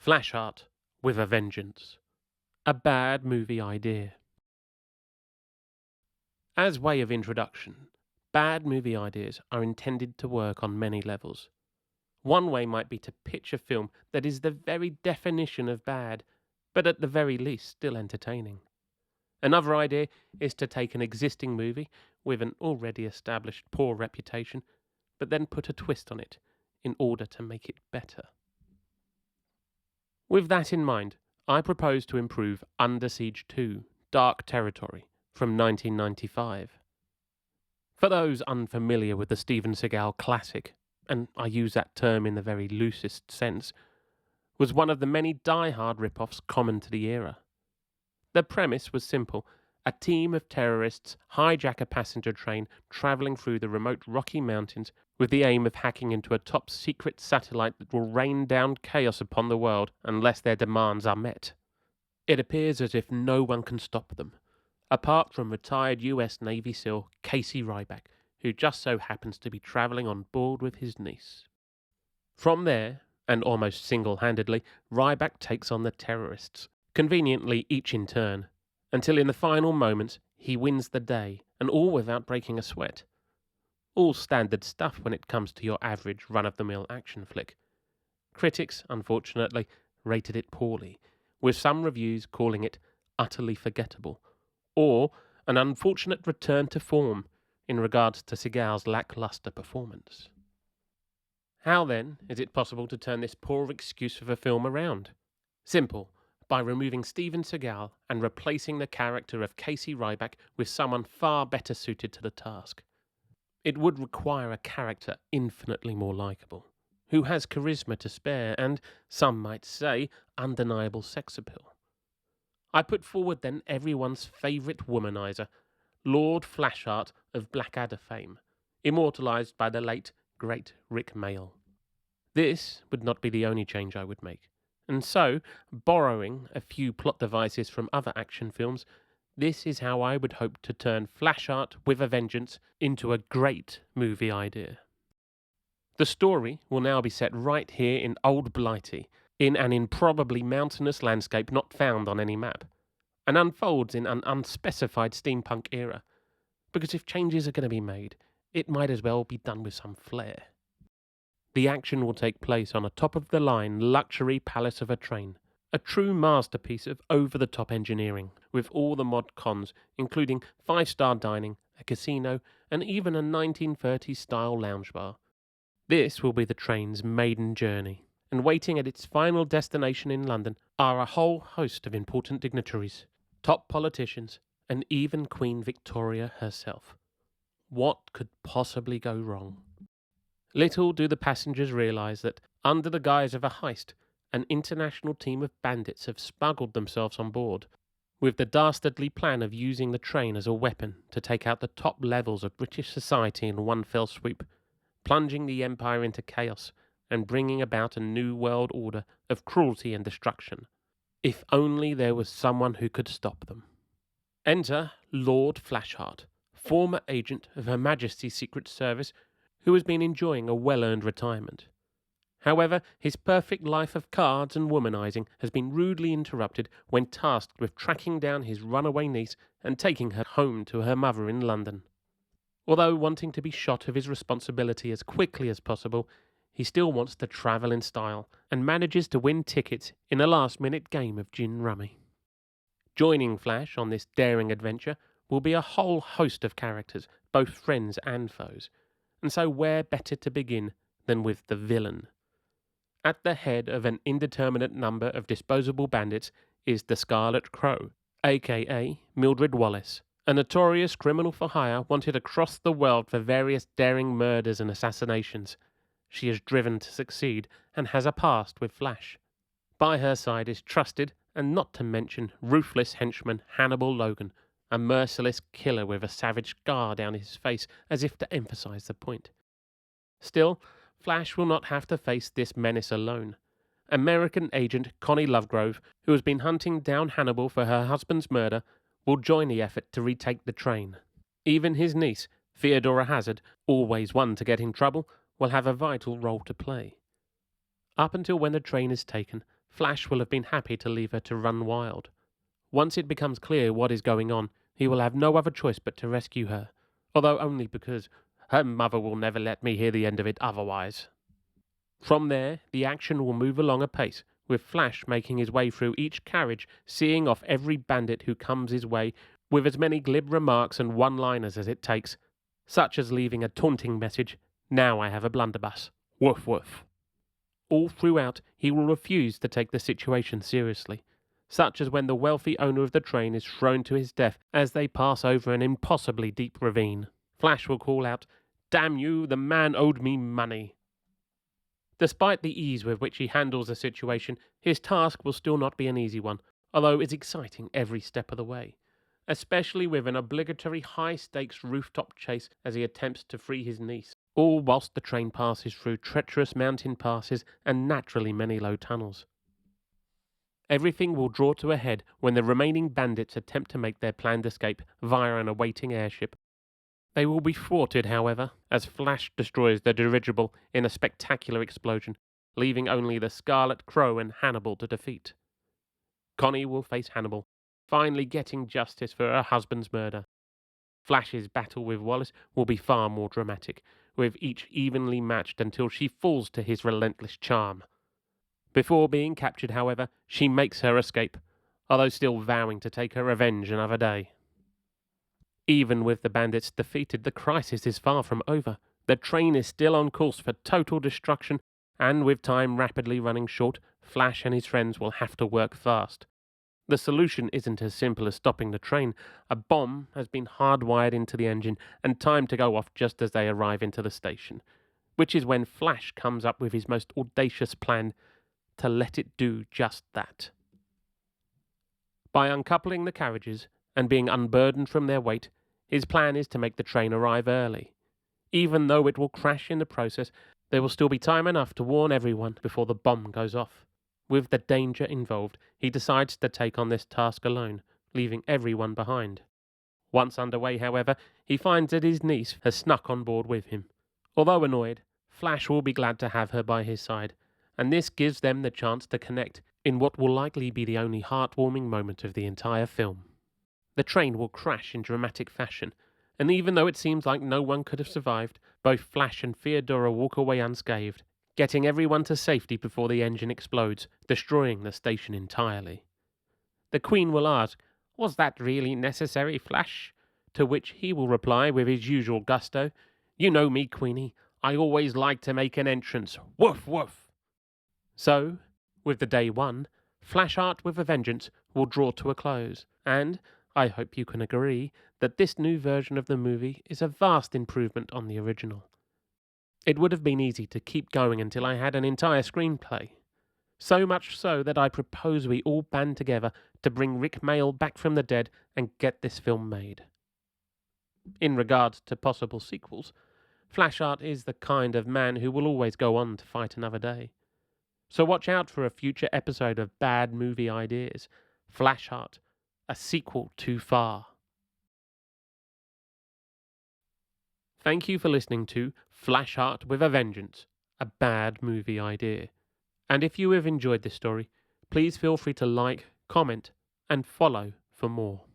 Flashheart with a Vengeance. A bad movie idea. As way of introduction, bad movie ideas are intended to work on many levels. One way might be to pitch a film that is the very definition of bad, but at the very least still entertaining. Another idea is to take an existing movie with an already established poor reputation, but then put a twist on it in order to make it better. With that in mind, I propose to improve Under Siege 2: Dark Territory from 1995. For those unfamiliar with the Steven Seagal classic, and I use that term in the very loosest sense, was one of the many die-hard rip-offs common to the era. The premise was simple. A team of terrorists hijack a passenger train travelling through the remote Rocky Mountains with the aim of hacking into a top-secret satellite that will rain down chaos upon the world unless their demands are met. It appears as if no one can stop them, apart from retired US Navy SEAL Casey Ryback, who just so happens to be travelling on board with his niece. From there, and almost single-handedly, Ryback takes on the terrorists, conveniently each in turn, until in the final moments he wins the day, and all without breaking a sweat. All standard stuff when it comes to your average run-of-the-mill action flick. Critics, unfortunately, rated it poorly, with some reviews calling it utterly forgettable, or an unfortunate return to form in regards to Seagal's lacklustre performance. How then is it possible to turn this poor excuse of a film around? Simple. By removing Steven Seagal and replacing the character of Casey Ryback with someone far better suited to the task. It would require a character infinitely more likeable, who has charisma to spare and, some might say, undeniable sex appeal. I put forward then everyone's favourite womanizer, Lord Flashheart of Blackadder fame, immortalised by the late, great Rik Mayall. This would not be the only change I would make. And so, borrowing a few plot devices from other action films, this is how I would hope to turn Flashheart with a Vengeance into a great movie idea. The story will now be set right here in Old Blighty, in an improbably mountainous landscape not found on any map, and unfolds in an unspecified steampunk era, because if changes are going to be made, it might as well be done with some flair. The action will take place on a top-of-the-line luxury palace of a train, a true masterpiece of over-the-top engineering, with all the mod cons, including 5-star dining, a casino, and even a 1930s-style lounge bar. This will be the train's maiden journey, and waiting at its final destination in London are a whole host of important dignitaries, top politicians, and even Queen Victoria herself. What could possibly go wrong? Little do the passengers realise that, under the guise of a heist, an international team of bandits have smuggled themselves on board, with the dastardly plan of using the train as a weapon to take out the top levels of British society in one fell swoop, plunging the empire into chaos and bringing about a new world order of cruelty and destruction. If only there was someone who could stop them. Enter Lord Flashheart, former agent of Her Majesty's Secret Service, who has been enjoying a well-earned retirement. However, his perfect life of cards and womanizing has been rudely interrupted when tasked with tracking down his runaway niece and taking her home to her mother in London. Although wanting to be shot of his responsibility as quickly as possible, he still wants to travel in style and manages to win tickets in a last-minute game of gin rummy. Joining Flash on this daring adventure will be a whole host of characters, both friends and foes. And so where better to begin than with the villain? At the head of an indeterminate number of disposable bandits is the Scarlet Crow, aka Mildred Wallace, a notorious criminal for hire wanted across the world for various daring murders and assassinations. She is driven to succeed and has a past with Flash. By her side is trusted, and not to mention ruthless henchman Hannibal Logan, a merciless killer with a savage scar down his face as if to emphasize the point. Still, Flash will not have to face this menace alone. American agent Connie Lovegrove, who has been hunting down Hannibal for her husband's murder, will join the effort to retake the train. Even his niece, Theodora Hazard, always one to get in trouble, will have a vital role to play. Up until when the train is taken, Flash will have been happy to leave her to run wild. Once it becomes clear what is going on, he will have no other choice but to rescue her, although only because her mother will never let me hear the end of it otherwise. From there, the action will move along apace, with Flash making his way through each carriage, seeing off every bandit who comes his way, with as many glib remarks and one-liners as it takes, such as leaving a taunting message, "Now I have a blunderbuss. Woof woof." All throughout, he will refuse to take the situation seriously, such as when the wealthy owner of the train is thrown to his death as they pass over an impossibly deep ravine. Flash will call out, "Damn you, the man owed me money." Despite the ease with which he handles the situation, his task will still not be an easy one, although it's exciting every step of the way, especially with an obligatory high-stakes rooftop chase as he attempts to free his niece, all whilst the train passes through treacherous mountain passes and naturally many low tunnels. Everything will draw to a head when the remaining bandits attempt to make their planned escape via an awaiting airship. They will be thwarted, however, as Flash destroys the dirigible in a spectacular explosion, leaving only the Scarlet Crow and Hannibal to defeat. Connie will face Hannibal, finally getting justice for her husband's murder. Flash's battle with Wallace will be far more dramatic, with each evenly matched until she falls to his relentless charm. Before being captured, however, she makes her escape, although still vowing to take her revenge another day. Even with the bandits defeated, the crisis is far from over. The train is still on course for total destruction, and with time rapidly running short, Flash and his friends will have to work fast. The solution isn't as simple as stopping the train. A bomb has been hardwired into the engine and timed to go off just as they arrive into the station, which is when Flash comes up with his most audacious plan to let it do just that. By uncoupling the carriages and being unburdened from their weight, his plan is to make the train arrive early. Even though it will crash in the process, there will still be time enough to warn everyone before the bomb goes off. With the danger involved, he decides to take on this task alone, leaving everyone behind. Once underway, however, he finds that his niece has snuck on board with him. Although annoyed, Flash will be glad to have her by his side, and this gives them the chance to connect in what will likely be the only heartwarming moment of the entire film. The train will crash in dramatic fashion, and even though it seems like no one could have survived, both Flash and Theodora walk away unscathed, getting everyone to safety before the engine explodes, destroying the station entirely. The Queen will ask, "Was that really necessary, Flash?" To which he will reply with his usual gusto, "You know me, Queenie, I always like to make an entrance. Woof woof." So, with the day won, Flashheart with a Vengeance will draw to a close, and I hope you can agree that this new version of the movie is a vast improvement on the original. It would have been easy to keep going until I had an entire screenplay. So much so that I propose we all band together to bring Rik Mayall back from the dead and get this film made. In regards to possible sequels, Flashheart is the kind of man who will always go on to fight another day. So watch out for a future episode of Bad Movie Ideas, Flashheart, a sequel too far. Thank you for listening to Flashheart with a Vengeance, a bad movie idea. And if you have enjoyed this story, please feel free to like, comment, and follow for more.